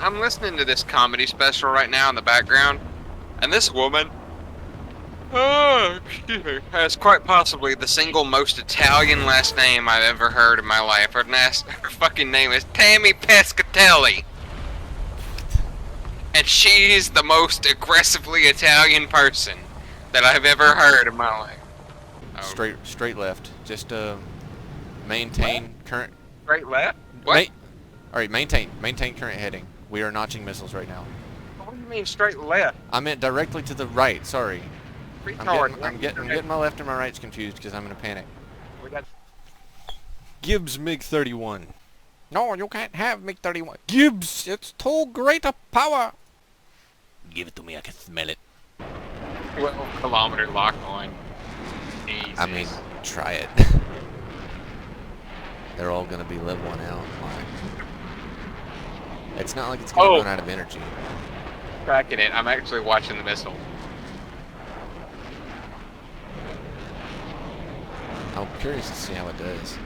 I'm listening to this comedy special right now in the background, and this woman, excuse me, has quite possibly the single most Italian last name I've ever heard in my life. Her fucking name is Tammy Pescatelli. And she's the most aggressively Italian person that I've ever heard in my life. Oh. Straight left. Just maintain current. Straight left? What? All right, maintain current heading. We are notching missiles right now. What do you mean straight left? I meant directly to the right. Sorry. Retard. I'm getting my left and my rights confused because I'm in a panic. We got Gibbs MiG-31. No, you can't have MiG-31. Gibbs, it's too great a power. Give it to me, I can smell it. 12-kilometer lock on. Jesus. I mean, try it. They're all gonna be level 1 out. It's not like it's gonna run out of energy. Tracking it. I'm actually watching the missile. I'm curious to see how it does.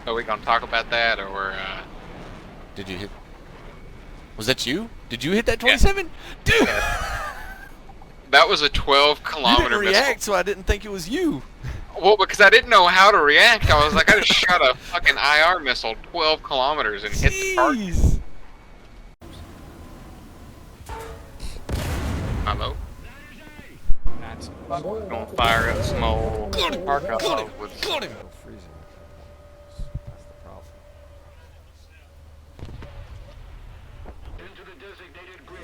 Are we gonna talk about that, or Did you hit? Was that you? Did you hit that 27? Yeah. Dude! That was a 12-kilometer missile. React, so I didn't think it was you. Well, because I didn't know how to react. I was like, I just shot a fucking IR missile 12 kilometers and hit the target. Hello? That's gonna fire up some old Arco with... Got him!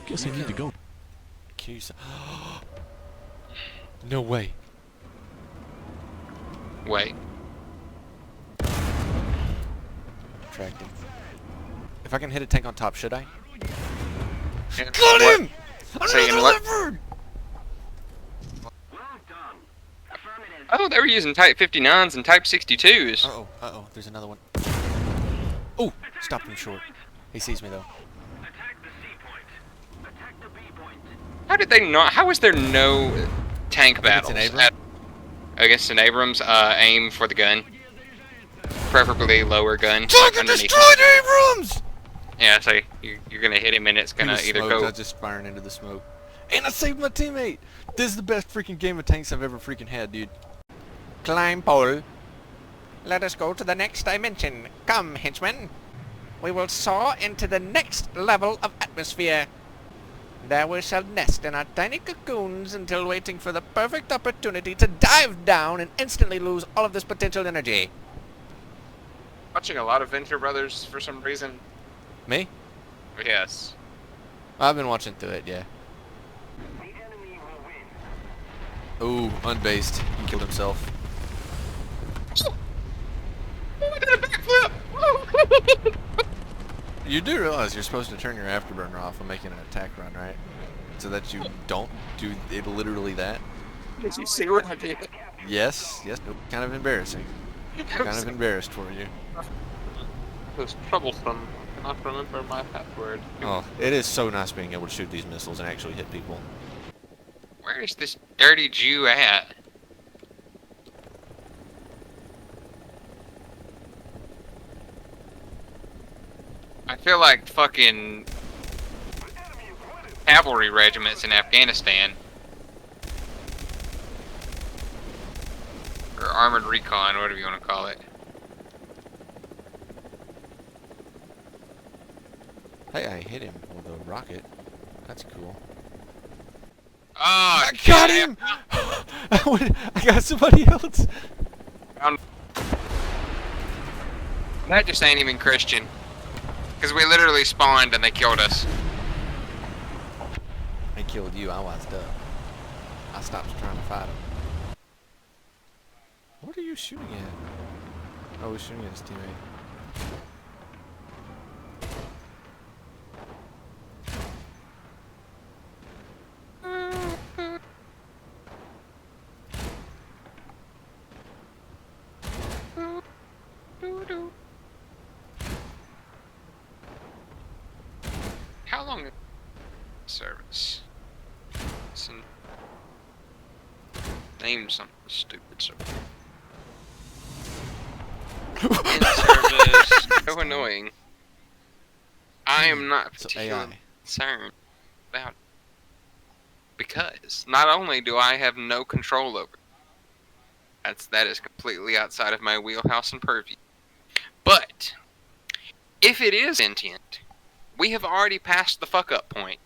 Guess I need to go. No way. Wait. Tracking. If I can hit a tank on top, should I? Got him! Another leopard! Oh, they were using Type 59s and Type 62s. Uh-oh, there's another one. Oh, stopped him short. He sees me though. How did they not? How was there no tank battles against an Abrams? Aim for the gun, preferably lower gun. Target destroyed, Abrams! Yeah, so you're gonna hit him and it's gonna either go. I was just firing into the smoke, and I saved my teammate. This is the best freaking game of tanks I've ever freaking had, dude. Climb pole. Let us go to the next dimension. Come, henchmen. We will soar into the next level of atmosphere. There we shall nest in our tiny cocoons until waiting for the perfect opportunity to dive down and instantly lose all of this potential energy. Watching a lot of Venture Brothers for some reason. Me? Yes. I've been watching through it, yeah. Ooh, unbased. He killed himself. Oh, I did a backflip! You do realize you're supposed to turn your afterburner off when making an attack run, right? So that you don't do it literally that? Did you see what I did? Yes. Nope. Kind of embarrassing. Kind of embarrassed for you. It was troublesome. I cannot remember my password. Oh, it is so nice being able to shoot these missiles and actually hit people. Where is this dirty Jew at? I feel like fucking cavalry regiments in Afghanistan. Or armored recon, whatever you want to call it. Hey, I hit him with a rocket. That's cool. Oh, I got him! I got somebody else. That just ain't even Christian. Because we literally spawned and they killed us. They killed you, I wased up. I stopped trying to fight him. What are you shooting at? Oh, he's shooting at his teammate. How long is service? Name something stupid. In service. So annoying. I am not So particularly AI. concerned about it. Because not only do I have no control over it, that is completely outside of my wheelhouse and purview. But if it is sentient, we have already passed the fuck up point.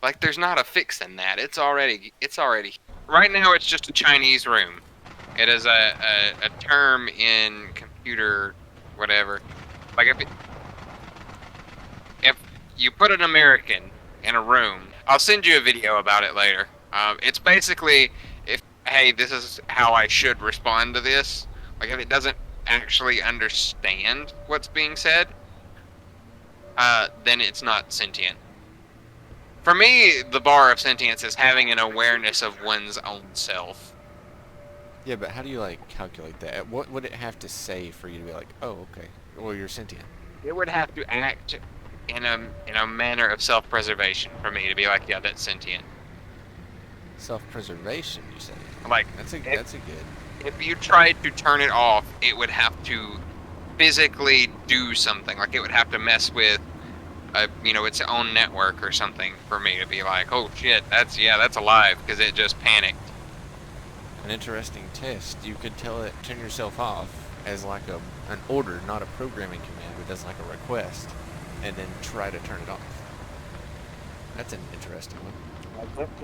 Like there's not a fix in that. It's already right now it's just a Chinese room. It is a term in computer whatever. Like if you put an American in a room, I'll send you a video about it later. It's basically hey, this is how I should respond to this. Like if it doesn't actually understand what's being said, then it's not sentient. For me, the bar of sentience is having an awareness of one's own self. Yeah, but how do you like calculate that? What would it have to say for you to be like, oh, okay, well you're sentient? It would have to act in a manner of self-preservation for me to be like, yeah, that's sentient. Self-preservation, you say? Like That's a good. If you tried to turn it off, it would have to physically do something. Like it would have to mess with, its own network or something for me to be like, oh shit, that's alive because it just panicked. An interesting test. You could tell it turn yourself off as like an order, not a programming command, but as like a request, and then try to turn it off. That's an interesting one.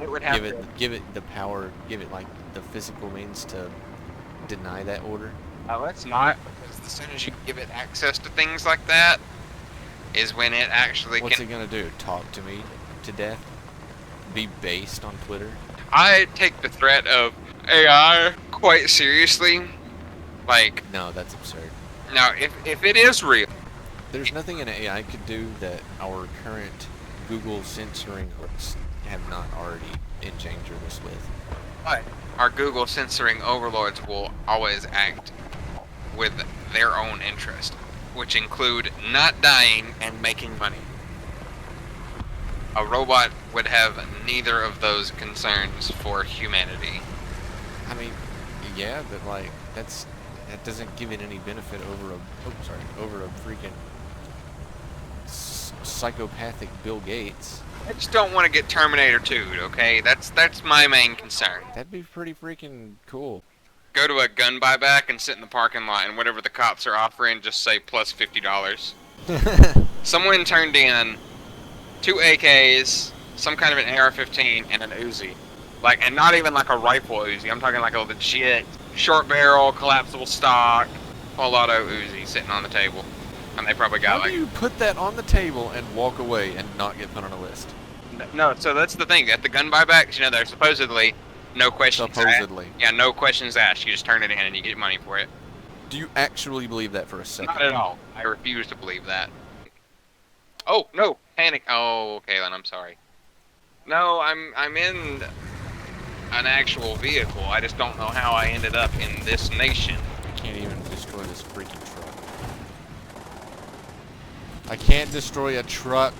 It would have give it the power, give it like the physical means to deny that order. Let's not, because as soon as you give it access to things like that, is when it actually What's it gonna do? Talk to me to death? Be based on Twitter? I take the threat of AI quite seriously. Like, no, that's absurd. Now, if it is real, there's nothing an AI could do that our current Google censoring hooks have not already engendered us with. But our Google censoring overlords will always act with their own interest, which include not dying and making money. A robot would have neither of those concerns for humanity. I mean, yeah, but like that doesn't give it any benefit over a freaking psychopathic Bill Gates. I just don't want to get Terminator 2'd, okay? That's my main concern. That'd be pretty freaking cool. Go to a gun buyback and sit in the parking lot, and whatever the cops are offering, just say plus $50. Someone turned in 2 AKs, some kind of an AR-15, and an Uzi. Like, and not even like a rifle Uzi. I'm talking like a legit short barrel, collapsible stock, full auto Uzi sitting on the table. And they probably got How do you put that on the table and walk away and not get put on a list? No, so that's the thing. At the gun buybacks, there's supposedly no questions asked. Yeah, no questions asked. You just turn it in and you get money for it. Do you actually believe that for a second? Not at all. I refuse to believe that. Oh, no. Panic. Oh, Kaylin, I'm sorry. No, I'm in an actual vehicle. I just don't know how I ended up in this nation. I can't even destroy this freaking truck. I can't destroy a truck.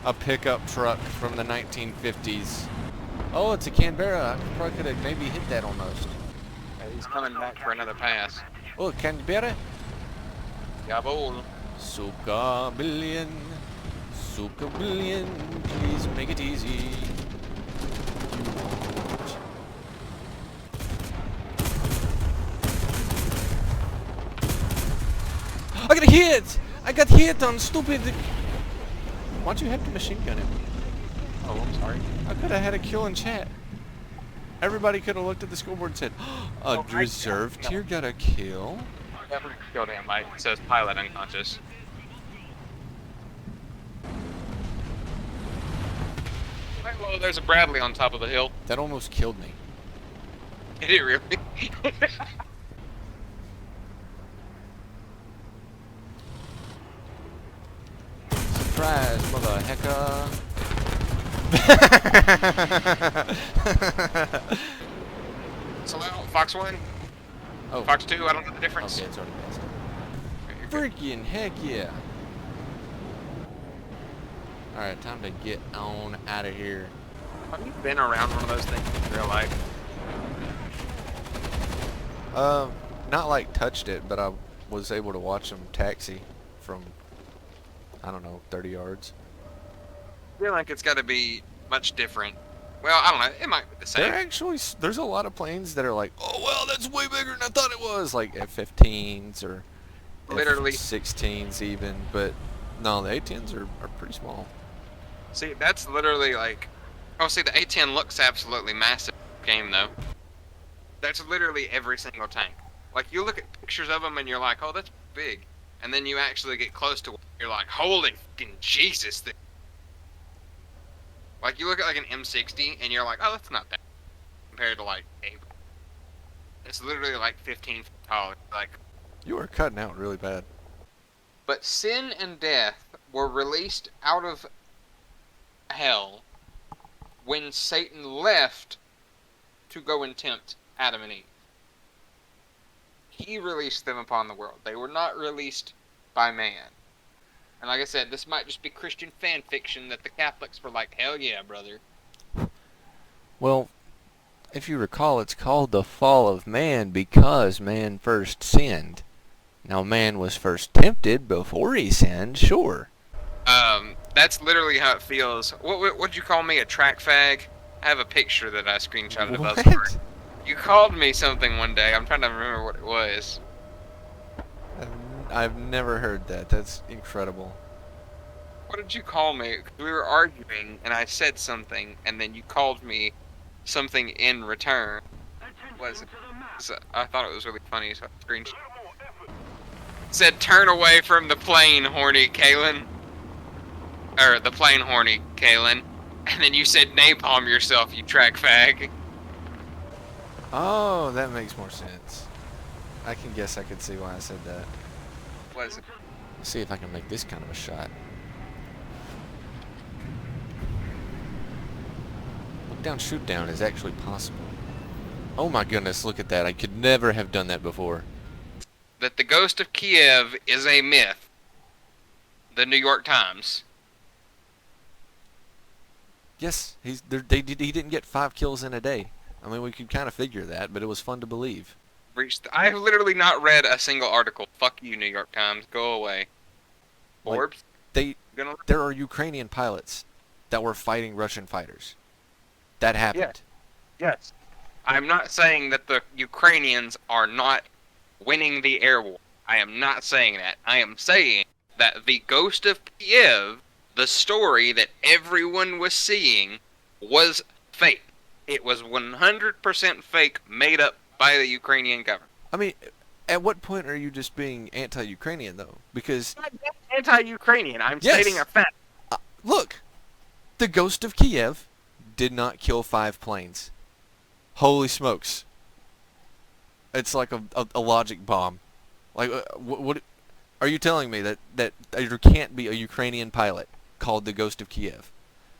A pickup truck from the 1950s. Oh, it's a Canberra. I probably could have maybe hit that almost. He's coming back for another pass. Oh, Canberra? Jawohl. Suka billion, please make it easy. I got hit! I got hit on stupid... Why'd you have to machine gun him? Oh, I'm sorry. I could have had a kill in chat. Everybody could have looked at the scoreboard and said, a reserve tier got a kill? I definitely killed him. It says pilot unconscious. Well, there's a Bradley on top of the hill. That almost killed me. Did it really? Surprise, mother hecker. So, Fox 1? Oh. Fox 2? I don't know the difference. Okay, it's already passed. Freaking heck yeah. Alright, time to get on out of here. Have you been around one of those things in real life? not like touched it, but I was able to watch them taxi from, I don't know, 30 yards. I feel like it's got to be much different. Well, I don't know. It might be the same. There's a lot of planes that are like, oh, well, that's way bigger than I thought it was. Like F-15s or Literally. F-16s even. But no, the A-10s are pretty small. See, that's literally like... Oh, see, the A-10 looks absolutely massive game, though. That's literally every single tank. Like, you look at pictures of them and you're like, oh, that's big. And then you actually get close to it. You're like, holy fucking Jesus. Like, you look at like an M60 and you're like, oh, that's not that compared to like a... It's literally like 15 feet tall. Like, You are cutting out really bad. but sin and death were released out of hell when Satan left to go and tempt Adam and Eve. He released them upon the world. They were not released by man. And like I said, this might just be Christian fan fiction that the Catholics were like, hell yeah, brother. Well, if you recall, it's called the fall of man because man first sinned. Now, man was first tempted before he sinned, sure. That's literally how it feels. What'd you call me, a track fag? I have a picture that I screenshotted of us. What? You called me something one day. I'm trying to remember what it was. I've never heard that. That's incredible. What did you call me? 'Cause we were arguing, and I said something, and then you called me something in return. Was it? So I thought it was really funny, so I screenshot. Said, turn away from the plane, horny Kalen. Or, the plane, horny Kalen. And then you said, napalm yourself, you track fag. Oh, that makes more sense. I can guess I could see why I said that. Was it? Let's see if I can make this kind of a shot. Look down, shoot down is actually possible. Oh my goodness, look at that. I could never have done that before. That the ghost of Kiev is a myth. The New York Times. Yes, he didn't get 5 kills in a day. I mean, we could kind of figure that, but it was fun to believe. I have literally not read a single article. Fuck you, New York Times. Go away. Like, Orbs? There are Ukrainian pilots that were fighting Russian fighters. That happened. Yes. I'm not saying that the Ukrainians are not winning the air war. I am not saying that. I am saying that the Ghost of Kiev, the story that everyone was seeing, was fake. It was 100% fake, made up by the Ukrainian government. I mean, at what point are you just being anti-Ukrainian, though? Because... I'm not anti-Ukrainian. I'm Yes. stating a fact. Look, the Ghost of Kiev did not kill 5 planes. Holy smokes. It's like a logic bomb. Like, what are you telling me that there can't be a Ukrainian pilot called the Ghost of Kiev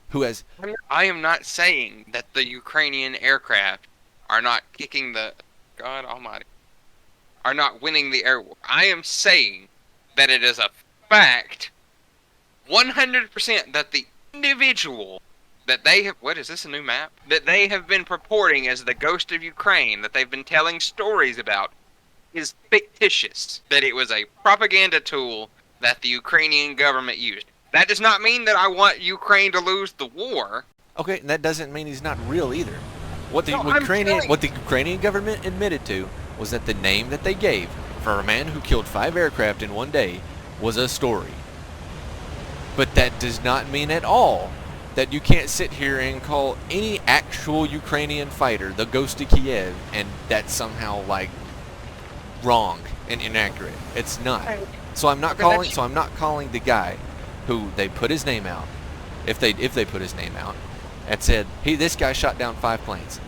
who has... I am not saying that the Ukrainian aircraft are not kicking the... God almighty. Are not winning the air war. I am saying that it is a fact, 100%, that the individual that they have... What, is this a new map? That they have been purporting as the Ghost of Ukraine, that they've been telling stories about, is fictitious. That it was a propaganda tool that the Ukrainian government used. That does not mean that I want Ukraine to lose the war. Okay, and that doesn't mean he's not real either. What the No, I'm Ukrainian government admitted to was that the name that they gave for a man who killed 5 aircraft in one day was a story. But that does not mean at all that you can't sit here and call any actual Ukrainian fighter the Ghost of Kiev, and that's somehow like wrong and inaccurate. It's not. So I'm not calling the guy who they put his name out, if they put his name out, and said, "Hey, this guy shot down 5 planes."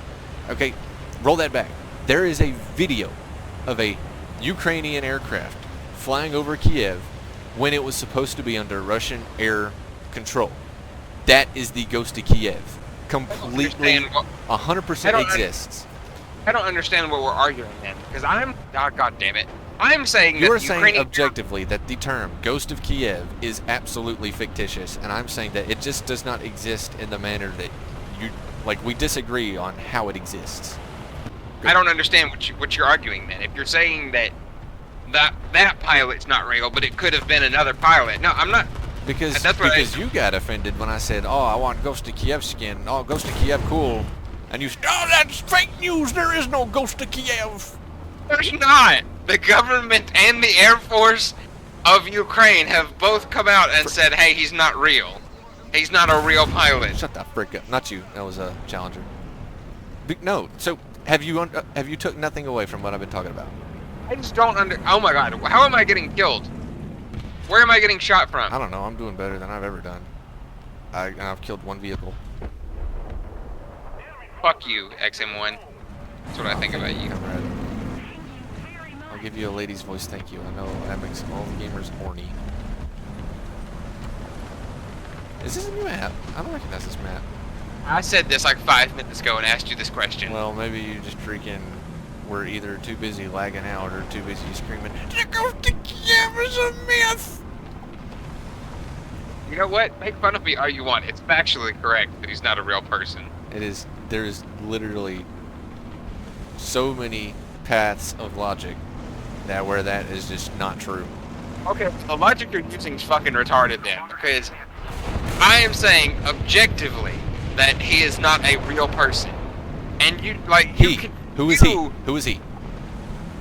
Okay, roll that back. There is a video of a Ukrainian aircraft flying over Kiev when it was supposed to be under Russian air control. That is the Ghost of Kiev. Completely, 100% exists. I don't understand what we're arguing then, because I'm... Oh, God damn it. I'm saying that You are the saying Ukrainian... objectively that the term Ghost of Kiev is absolutely fictitious, and I'm saying that it just does not exist in the manner that you... Like, we disagree on how it exists. I don't understand what you're arguing then. If you're saying that that pilot's not real, but it could have been another pilot. No, I'm not. Because That's what you got offended when I said, "Oh, I want Ghost of Kiev skin. Oh, Ghost of Kiev, cool." And you said, "Oh, that's fake news. There is no Ghost of Kiev." There's not. The government and the Air Force of Ukraine have both come out and said, "Hey, he's not real. He's not a real pilot." Shut the frick up. Not you. That was a Challenger. No. So have you took nothing away from what I've been talking about? I just don't Oh my God! How am I getting killed? Where am I getting shot from? I don't know. I'm doing better than I've ever done. I've killed one vehicle. Fuck you, XM1. That's what I think about you. Right. I'll give you a lady's voice. Thank you. I know that makes all the gamers horny. Is this a new map? I don't recognize this map. I said this like 5 minutes ago and asked you this question. Well, maybe you just freaking were either too busy lagging out or too busy screaming, "The Ghost of Kiev is a myth!" You know what? Make fun of me all you want. It's factually correct that he's not a real person. It is. There is literally so many paths of logic where that is just not true. Okay, the logic you're using is fucking retarded then, because I am saying objectively that he is not a real person. And you, like, Who is he? you- Who is he?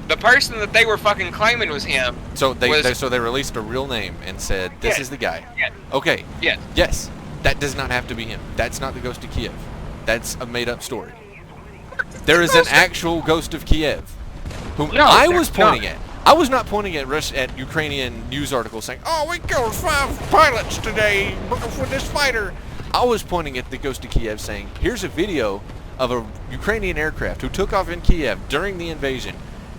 The person that they were fucking claiming was him. So they was- so they released a real name and said, "This Yes. is the guy." Yes. Okay. Yes. Yes. That does not have to be him. That's not the Ghost of Kiev. That's a made-up story. There is an actual Ghost of Kiev, whom No, I there's was pointing not. at. I was not pointing at Ukrainian news articles saying, "Oh, we killed 5 pilots today with this fighter." I was pointing at the Ghost of Kiev saying, "Here's a video of a Ukrainian aircraft who took off in Kiev during the invasion,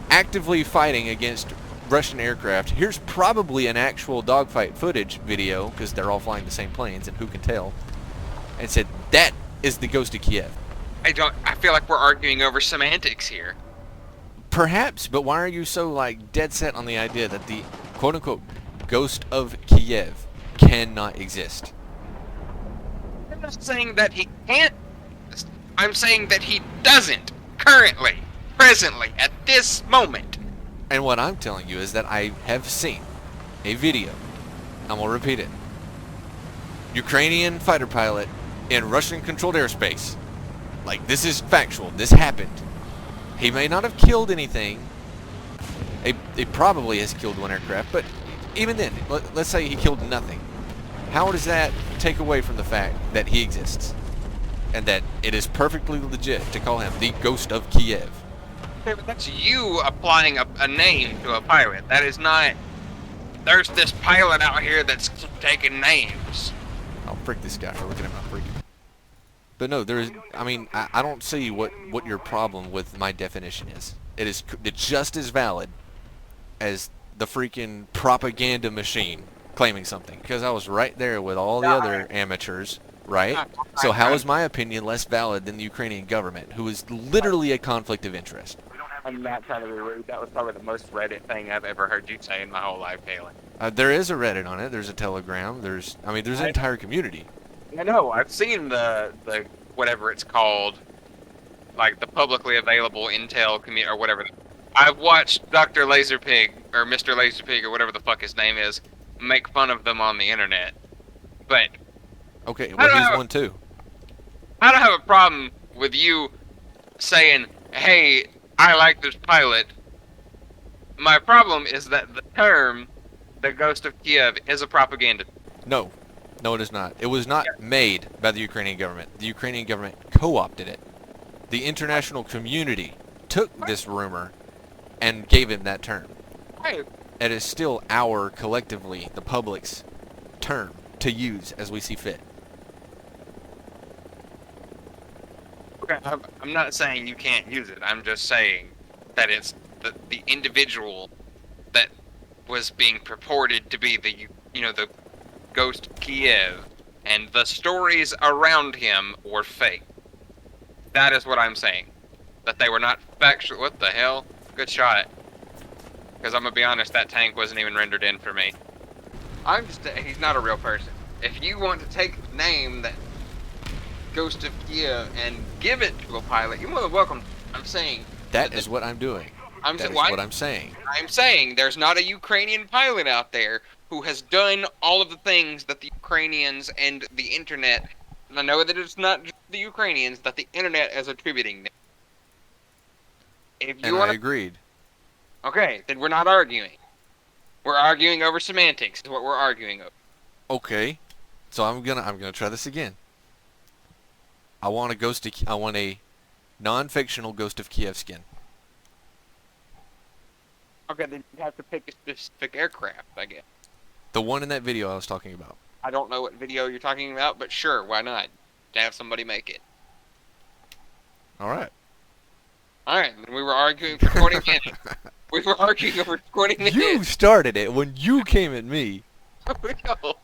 actively fighting against Russian aircraft. Here's probably an actual dogfight footage video, because they're all flying the same planes, and who can tell?" And said, "That is the Ghost of Kiev." I feel like we're arguing over semantics here. Perhaps, but why are you so, like, dead set on the idea that the quote-unquote Ghost of Kiev cannot exist? I'm not saying that he can't. I'm saying that he doesn't currently, presently, at this moment. And what I'm telling you is that I have seen a video, I'm gonna repeat it, Ukrainian fighter pilot in Russian-controlled airspace. Like, this is factual. This happened. He may not have killed anything. He probably has killed one aircraft, but even then, let's say he killed nothing. How does that take away from the fact that he exists? And that it is perfectly legit to call him the Ghost of Kiev? Okay, but that's you applying a name to a pilot. That is not... There's this pilot out here that's taking names. I'll frick this guy for looking at my freaking... But no, there is... I mean, I don't see what your problem with my definition is. It's just as valid as the freaking propaganda machine claiming something. Because I was right there with all the other amateurs, right? So how is my opinion less valid than the Ukrainian government, who is literally a conflict of interest? I'm not trying to be rude. That was probably the most Reddit thing I've ever heard you say in my whole life, Haley. There is a Reddit on it. There's a Telegram. There's an entire community. I know. I've seen the whatever it's called, like the publicly available intel community or whatever. I've watched Dr. Laserpig or Mr. Laserpig or whatever the fuck his name is make fun of them on the internet. But okay, well, he's one too. I don't have a problem with you saying, "Hey, I like this pilot." My problem is that the term, the Ghost of Kiev, is a propaganda. No, it is not. It was not made by the Ukrainian government. The Ukrainian government co-opted it. The international community took this rumor and gave him that term. Hey, It is still our, collectively, the public's term to use as we see fit. okay, I'm not saying you can't use it. I'm just saying that it's the individual that was being purported to be the Ghost of Kiev, and the stories around him were fake. That is what I'm saying. That they were not factual. What the hell? Good shot. Because I'm gonna be honest, that tank wasn't even rendered in for me. He's not a real person. If you want to take the name that Ghost of Kiev and give it to a pilot, you're more than welcome. I'm saying That is what I'm doing. I'm That is why? what I'm saying. I'm saying there's not a Ukrainian pilot out there who has done all of the things that the Ukrainians and the internet. And I know that it's not just the Ukrainians that the internet is attributing them. If you And I want to, agreed. okay, then we're not arguing. We're arguing over semantics. Is what we're arguing over. Okay. So I'm gonna try this again. I want a non-fictional Ghost of Kiev skin. Okay, then you have to pick a specific aircraft, I guess. The one in that video I was talking about. I don't know what video you're talking about, but sure, why not? To have somebody make it. Alright. Alright, then we were arguing for 20 minutes. We were arguing over 20 minutes. You started it when you came at me. No,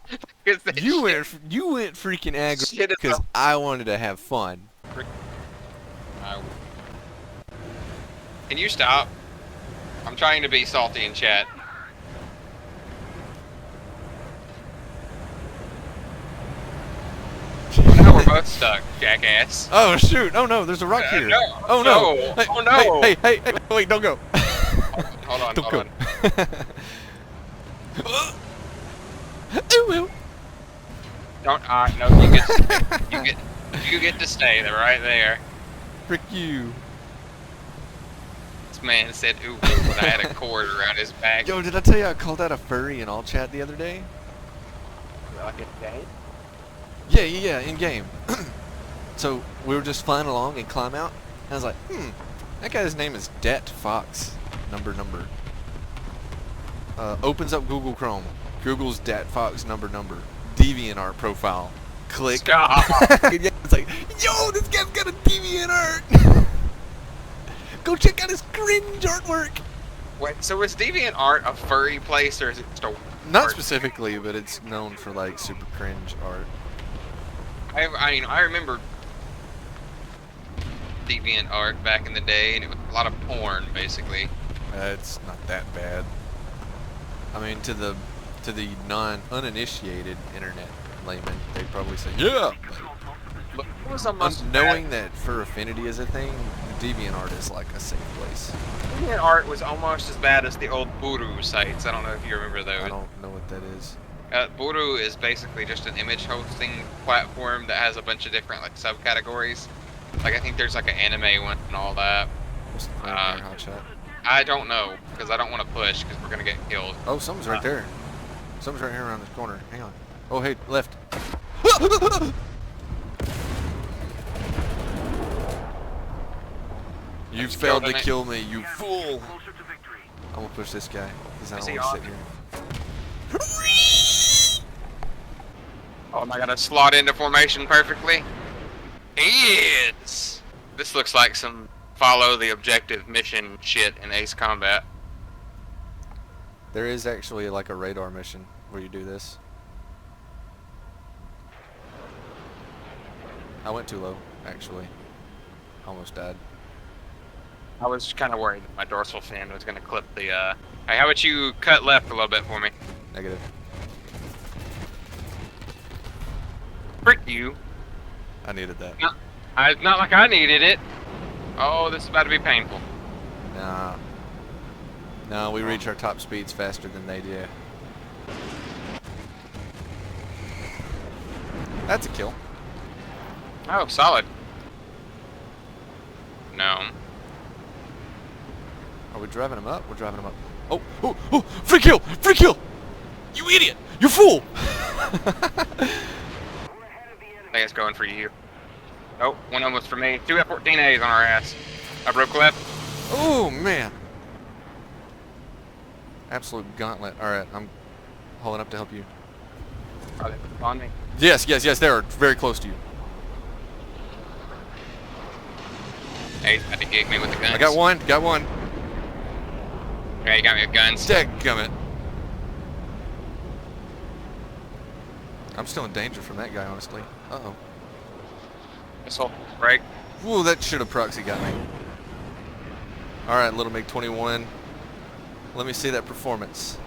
because that You shit- went freaking aggro shit is because I wanted to have fun. Can you stop? I'm trying to be salty in chat. Now we're both stuck, jackass. Oh shoot! Oh no, there's a rock here. No. Oh no! No. Hey, Oh, no. Hey, wait, don't go. Hold on, Don't hold go. on. Ooh. Don't. No, you get to stay. They're right there. Frick you. This man said, "Ooh," when I had a cord around his back. Yo, did I tell you I called out a furry in all chat the other day? Like a day? Yeah, in game. So we were just flying along and climb out, and I was like, that guy's name is Det Fox. Number. Opens up Google Chrome. Google's Dat Fox number. DeviantArt profile. Click. Stop. Yeah, it's like, yo, this guy's got a DeviantArt. Go check out his cringe artwork. Wait, so is DeviantArt a furry place, or is it just a Not art? specifically, but it's known for like super cringe art. I remember DeviantArt back in the day, and it was a lot of porn, basically. It's not that bad. I mean, to the uninitiated internet layman, they'd probably say, yeah. But it was almost Knowing that Fur Affinity is a thing, DeviantArt is like a safe place. DeviantArt was almost as bad as the old Buru sites. I don't know if you remember those. I don't know what that is. Buru is basically just an image hosting platform that has a bunch of different like subcategories. Like I think there's like an anime one and all that. What's the plan here, Hotshot? I don't know because I don't want to push because we're gonna get killed. Oh, something's right there. Something's right here around this corner. Hang on. Oh, hey, left. You failed to kill me, you fool! I'm gonna push this guy because I don't want to sit here. Oh, am I gonna slot into formation perfectly? He is! This looks like some follow the objective mission shit in Ace Combat. There is actually like a radar mission where you do this. I went too low, actually. Almost died. I was kind of worried that my dorsal fin was gonna clip the, Hey, how about you cut left a little bit for me? Negative. Frick you. I needed that. It's not like I needed it. Oh, this is about to be painful. Nah. No, we reach our top speeds faster than they do. That's a kill. Oh, solid. No. Are we driving him up? We're driving him up. Oh, free kill! Free kill! You idiot! You fool! I think it's going for you. Oh, one of them was for me. Two F-14As on our ass. I broke left. Oh, man. Absolute gauntlet. Alright, I'm hauling up to help you. Oh, they're on me. Yes, they are very close to you. Hey, he's about to gig me with the guns. I got one. Yeah, you got me with guns. Dadgummit. I'm still in danger from that guy, honestly. Uh-oh. Missile break. Whoa, that should have proxy got me. Alright, Little MiG-21. Let me see that performance.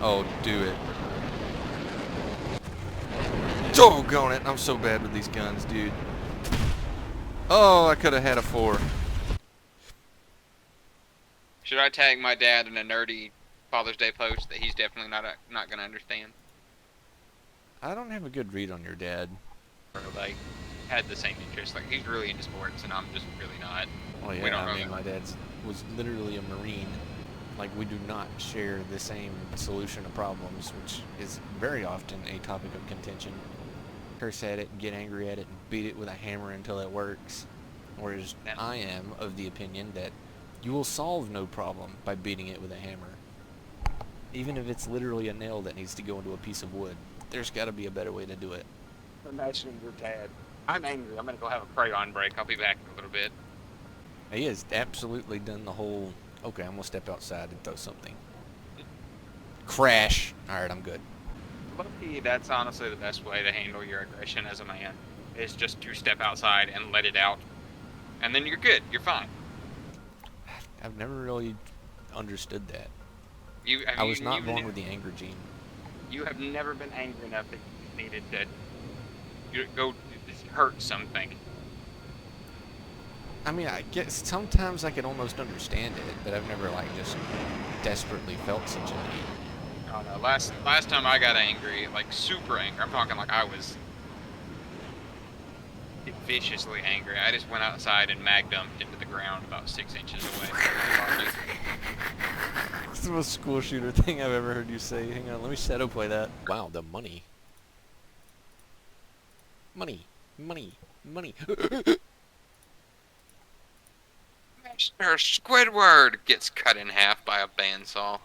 Oh, do it. Doggone it. I'm so bad with these guns, dude. Oh, I could have had a 4. Should I tag my dad in a nerdy Father's Day post that he's definitely not gonna understand? I don't have a good read on your dad. Or like had the same interest. Like he's really into sports, and I'm just really not. Oh yeah, We don't I really mean, know. my dad was literally a Marine. Like, we do not share the same solution to problems, which is very often a topic of contention. Curse at it and get angry at it and beat it with a hammer until it works. Whereas I am of the opinion that you will solve no problem by beating it with a hammer. Even if it's literally a nail that needs to go into a piece of wood. There's got to be a better way to do it. Imagine your dad. I'm angry. I'm gonna go have a crayon break. I'll be back in a little bit. He has absolutely done the whole, okay, I'm going to step outside and throw something. Crash. Alright, I'm good. Lucky, that's honestly the best way to handle your aggression as a man. Is just to step outside and let it out. And then you're good. You're fine. I've never really understood that. You, I was not born with the anger gene. You have never been angry enough that you needed to go hurt something. I mean, I guess sometimes I can almost understand it, but I've never, like, just desperately felt such a need. Oh no, last time I got angry, like super angry, I'm talking like I was viciously angry. I just went outside and mag dumped into the ground about 6 inches away. It's the most school shooter thing I've ever heard you say. Hang on, let me shadow play that. Wow, the money. Money. Money. Money. Master Squidward gets cut in half by a bandsaw.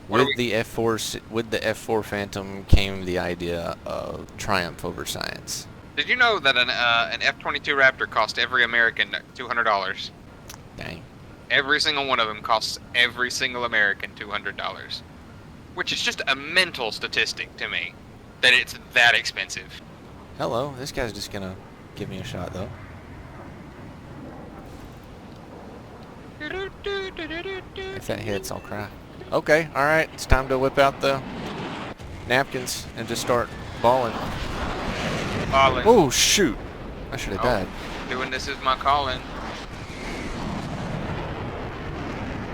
With the F4 Phantom came the idea of triumph over science. Did you know that an F-22 Raptor cost every American $200? Dang. Every single one of them costs every single American $200. Which is just a mental statistic to me, that it's that expensive. Hello, this guy's just gonna give me a shot though. If that hits, I'll cry. Okay, alright, it's time to whip out the napkins and just start balling. Calling. Oh, shoot. I should have died. Doing this is my calling.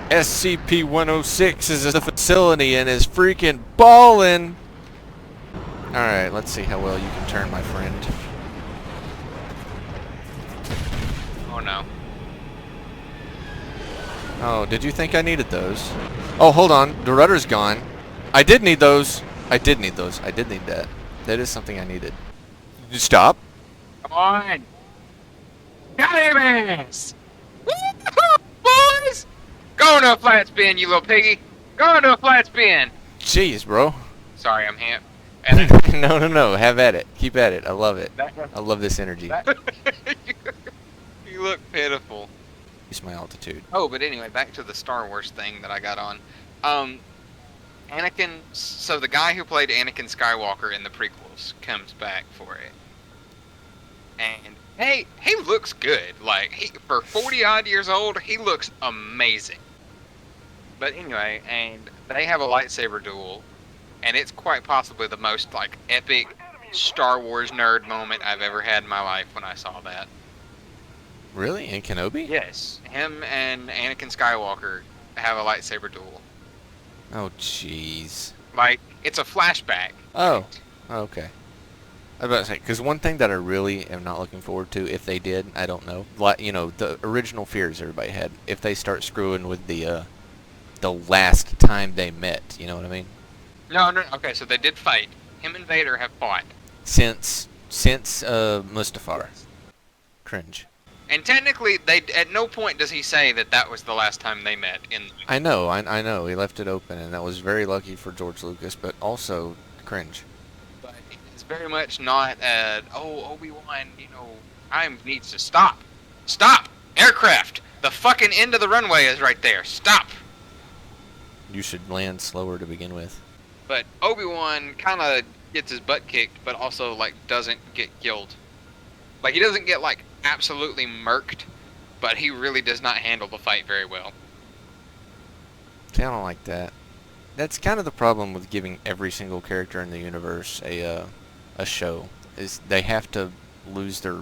SCP-106 is a facility and is freaking balling. Alright, let's see how well you can turn, my friend. Oh no. Oh, did you think I needed those? Oh, hold on. The rudder's gone. I did need those. I did need those. I did need that. That is something I needed. Stop. Come on! Got him ass! Woo-hoo, boys! Go into a flat spin, you little piggy! Go into a flat spin! Jeez, bro. Sorry, I'm hamp. And No. Have at it. Keep at it. I love it. I love this energy. you look pitiful. It's my altitude. Oh, but anyway, back to the Star Wars thing that I got on. Anakin, so the guy who played Anakin Skywalker in the prequels comes back for it. And, hey, he looks good. Like, for 40-odd years old, he looks amazing. But anyway, and they have a lightsaber duel, and it's quite possibly the most, like, epic Star Wars nerd moment I've ever had in my life when I saw that. Really? In Kenobi? Yes, him and Anakin Skywalker have a lightsaber duel. Oh, jeez. Like, it's a flashback. Oh, okay. I was about to say, because one thing that I really am not looking forward to, if they did, I don't know, like, you know, the original fears everybody had, if they start screwing with the last time they met, you know what I mean? No, okay, so they did fight. Him and Vader have fought. Since Mustafar. Cringe. And technically, at no point does he say that was the last time they met. I know, he left it open, and that was very lucky for George Lucas, but also cringe. But it's very much not, Obi-Wan, needs to stop. Stop! Aircraft! The fucking end of the runway is right there. Stop! You should land slower to begin with. But Obi-Wan kind of gets his butt kicked, but also, like, doesn't get killed. Like, he doesn't get, like, absolutely murked, but he really does not handle the fight very well. See, I don't like that. That's kind of the problem with giving every single character in the universe a show, is they have to lose their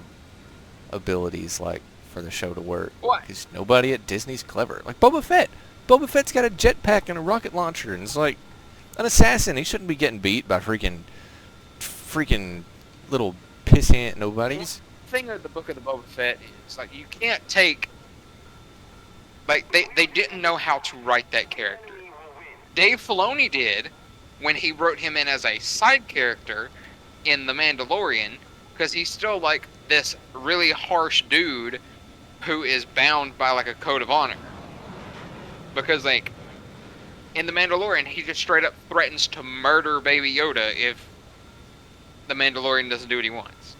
abilities, like, for the show to work. What? Because nobody at Disney's clever. Like Boba Fett. Boba Fett's got a jetpack and a rocket launcher, and it's like an assassin. He shouldn't be getting beat by freaking little pissant nobodies. The thing of the Book of the Boba Fett is, like, you can't take... Like, they didn't know how to write that character. Dave Filoni did when he wrote him in as a side character in The Mandalorian, because he's still, like, this really harsh dude who is bound by, like, a code of honor. Because, like, in The Mandalorian, he just straight up threatens to murder Baby Yoda if the Mandalorian doesn't do what he wants.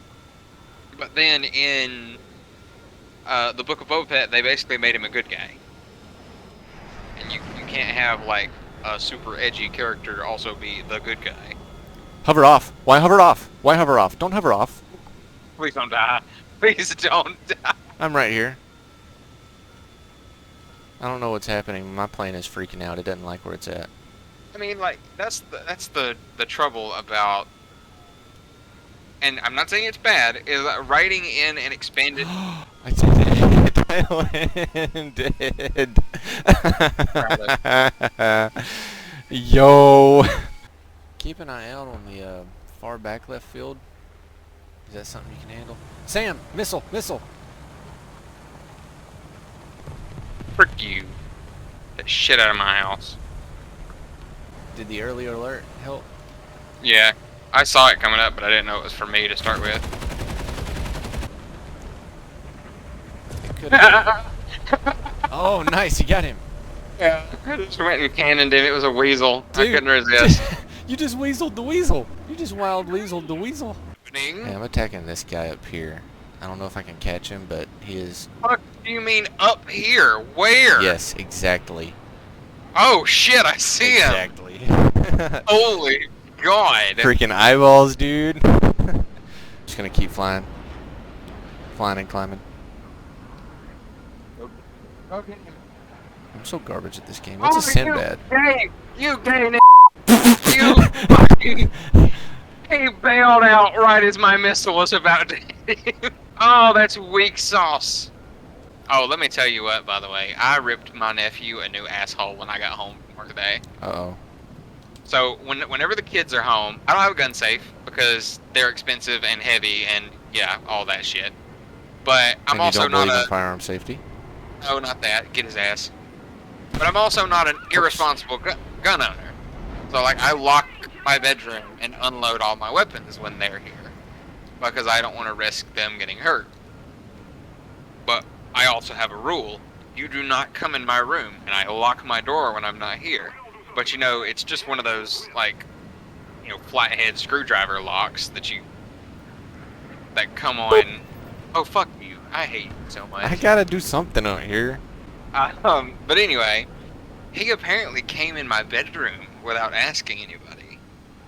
But then in the Book of Boba Fett, they basically made him a good guy. And you can't have, like, a super edgy character also be the good guy. Hover off. Why hover off? Why hover off? Don't hover off. Please don't die. Please don't die. I'm right here. I don't know what's happening. My plane is freaking out. It doesn't like where it's at. I mean, like, that's the trouble about... And I'm not saying it's bad, is writing in an expanded... I did it. I landed. Yo. Keep an eye out on the far back left field. Is that something you can handle? Sam, missile, missile. Frick you. The shit out of my house. Did the early alert help? Yeah. I saw it coming up, but I didn't know it was for me to start with. It could have. Oh, nice. You got him. Yeah. I just went and cannoned him. It was a weasel. Dude. I couldn't resist. You just weaseled the weasel. You just wild weaseled the weasel. Hey, Hey, I'm attacking this guy up here. I don't know if I can catch him, but he is... What do you mean up here? Where? Yes, exactly. Oh shit, I see him. Exactly. Holy God. Freaking eyeballs, dude. Just gonna keep flying. Flying and climbing. Okay. I'm so garbage at this game. What's a Sinbad? You gay You fucking... He bailed out right as my missile was about to hit him. Oh, that's weak sauce. Oh, let me tell you what, by the way. I ripped my nephew a new asshole when I got home from work today. Uh-oh. So, whenever the kids are home, I don't have a gun safe because they're expensive and heavy and, yeah, all that shit. But I'm And also you don't not believe in firearm safety? No, not that. Get his ass. But I'm also not an irresponsible gun owner. So, like, I lock my bedroom and unload all my weapons when they're here. Because I don't want to risk them getting hurt. But I also have a rule. You do not come in my room. And I lock my door when I'm not here. But, you know, it's just one of those, like, you know, flathead screwdriver locks that come on. Oh, fuck you. I hate you so much. I gotta do something out here. But anyway, he apparently came in my bedroom without asking anybody.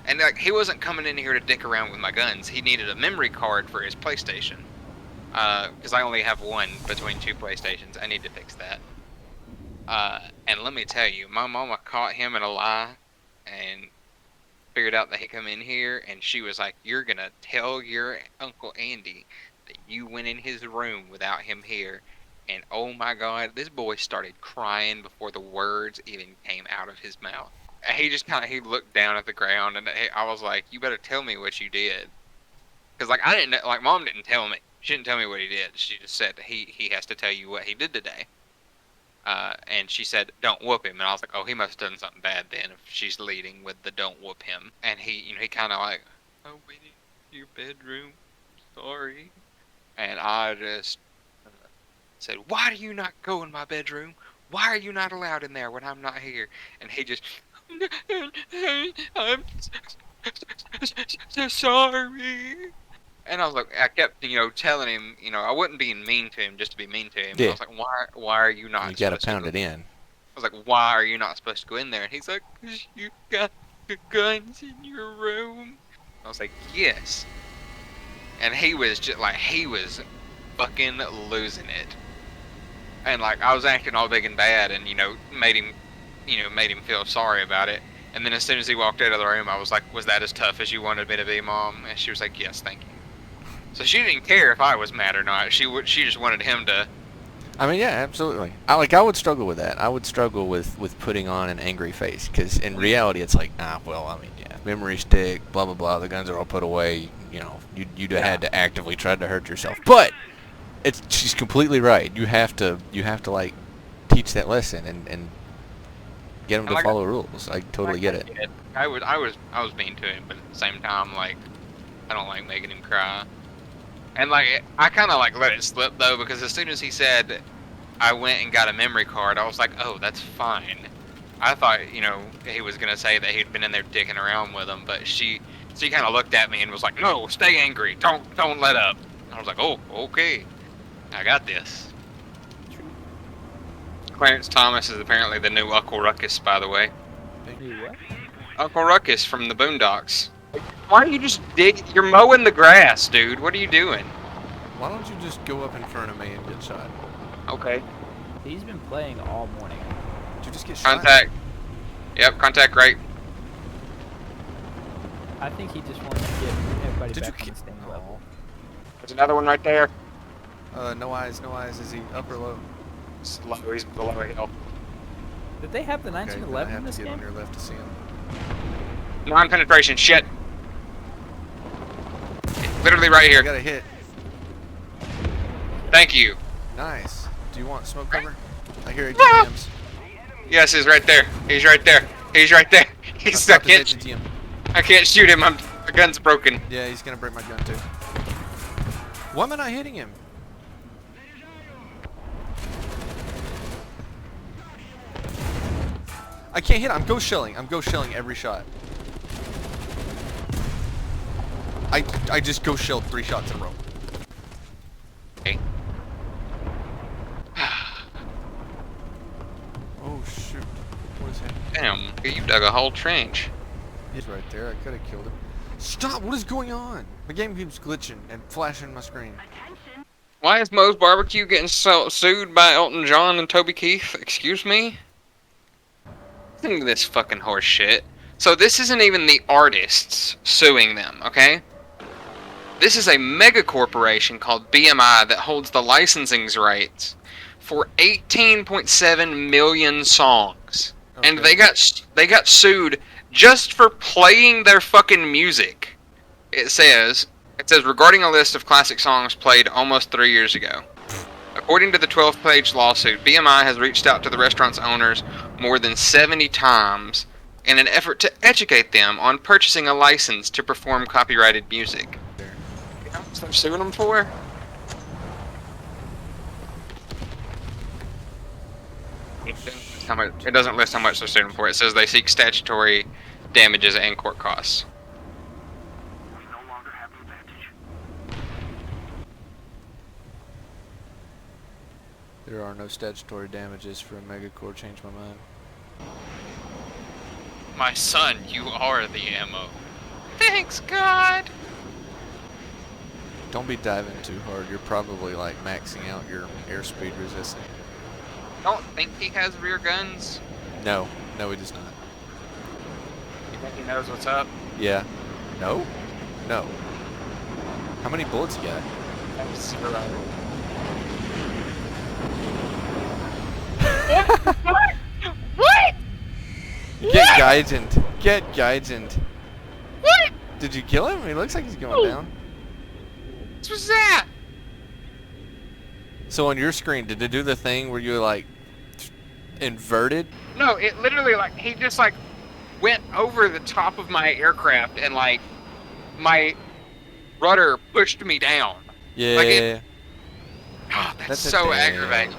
And, like, he wasn't coming in here to dick around with my guns. He needed a memory card for his PlayStation. Because I only have one between two PlayStations. I need to fix that. And let me tell you, my mama caught him in a lie and figured out that he come in here, and she was like, "You're gonna tell your Uncle Andy that you went in his room without him here." And oh my God, this boy started crying before the words even came out of his mouth. He just he looked down at the ground, and I was like, "You better tell me what you did." Because, like, I didn't know, like, Mom didn't tell me. She didn't tell me what he did. She just said that he has to tell you what he did today. And she said, "Don't whoop him." And I was like, "Oh, he must have done something bad then if she's leading with the don't whoop him." And he kind of like, "Oh, wait, your bedroom, sorry." And I just said, "Why do you not go in my bedroom? Why are you not allowed in there when I'm not here?" And he just, "I'm so sorry." And I was like, I kept, telling him, I wasn't being mean to him just to be mean to him. Yeah. I was like, why are you not You gotta supposed pound to it go? in. I was like, why are you not supposed to go in there? And he's like, "'Cause you got the guns in your room." I was like, yes. And he was just like, he was fucking losing it. And, like, I was acting all big and bad and, made him feel sorry about it. And then as soon as he walked out of the room, I was like, "Was that as tough as you wanted me to be, Mom?" And she was like, "Yes, thank you." So she didn't care if I was mad or not. She just wanted him to. I mean, yeah, absolutely. I would struggle with that. I would struggle with putting on an angry face, because in reality, it's like, well, I mean, yeah, memory stick, blah blah blah. The guns are all put away. You know, you had to actively try to hurt yourself. But she's completely right. You have to like teach that lesson and get them to Like, follow rules. I totally get it. I was mean to him, but at the same time, like, I don't like making him cry. And like, I kind of like let it slip though, because as soon as he said I went and got a memory card, I was like, oh, that's fine. I thought, you know, he was gonna say that he'd been in there dicking around with him, but she kind of looked at me and was like, no, stay angry, don't let up. I was like, oh, okay, I got this. Clarence Thomas is apparently the new Uncle Ruckus, by the way. What? Uncle Ruckus from the Boondocks. Why don't you just you're mowing the grass, dude. What are you doing? Why don't you just go up in front of me and get shot? Okay. He's been playing all morning. Did you just get shot? Contact. Yep, contact right. I think he just wants to get everybody back on the same level. There's another one right there. No eyes. Is he up or low? It's low, he's below a hill. Did they have the Okay, then I 1911 in have this to get on game? your left to see him. Non-penetration, shit. Literally right I here. got a hit. Thank you. Nice. Do you want smoke cover? I hear ATMs. Yes, he's right there. He's right there. He's right there. I can't shoot him. The gun's broken. Yeah, he's gonna break my gun too. Why am I not hitting him? I can't hit him. I'm ghost shelling. I'm ghost shelling every shot. I just ghost shelled 3 shots in a row. Okay. Oh shoot. What is happening? Damn, you dug a whole trench. He's right there. I could have killed him. Stop! What is going on? The game keeps glitching and flashing my screen. Why is Moe's Barbecue getting sued by Elton John and Toby Keith? Excuse me? Listen to this fucking horse shit. So this isn't even the artists suing them, okay? This is a mega corporation called BMI that holds the licensing rights for 18.7 million songs. Okay. And they got sued just for playing their fucking music. It says regarding a list of classic songs played almost 3 years ago. According to the 12-page lawsuit, BMI has reached out to the restaurant's owners more than 70 times in an effort to educate them on purchasing a license to perform copyrighted music. You know what they're suing them for? It doesn't list how much they're suing them for. It says they seek statutory damages and court costs. There are no statutory damages for a megacore. Change my mind. My son, you are the ammo. Thanks, God! Don't be diving too hard. You're probably like maxing out your airspeed resistance. Don't think he has rear guns. No, he does not. You think he knows what's up? Yeah. No. How many bullets you got? What? Get guidance. Get guidance. What? Did you kill him? He looks like he's going down. What was that? So on your screen, did it do the thing where you like inverted? No, it literally he just went over the top of my aircraft and my rudder pushed me down. Yeah. Oh, that's so a thing. aggravating.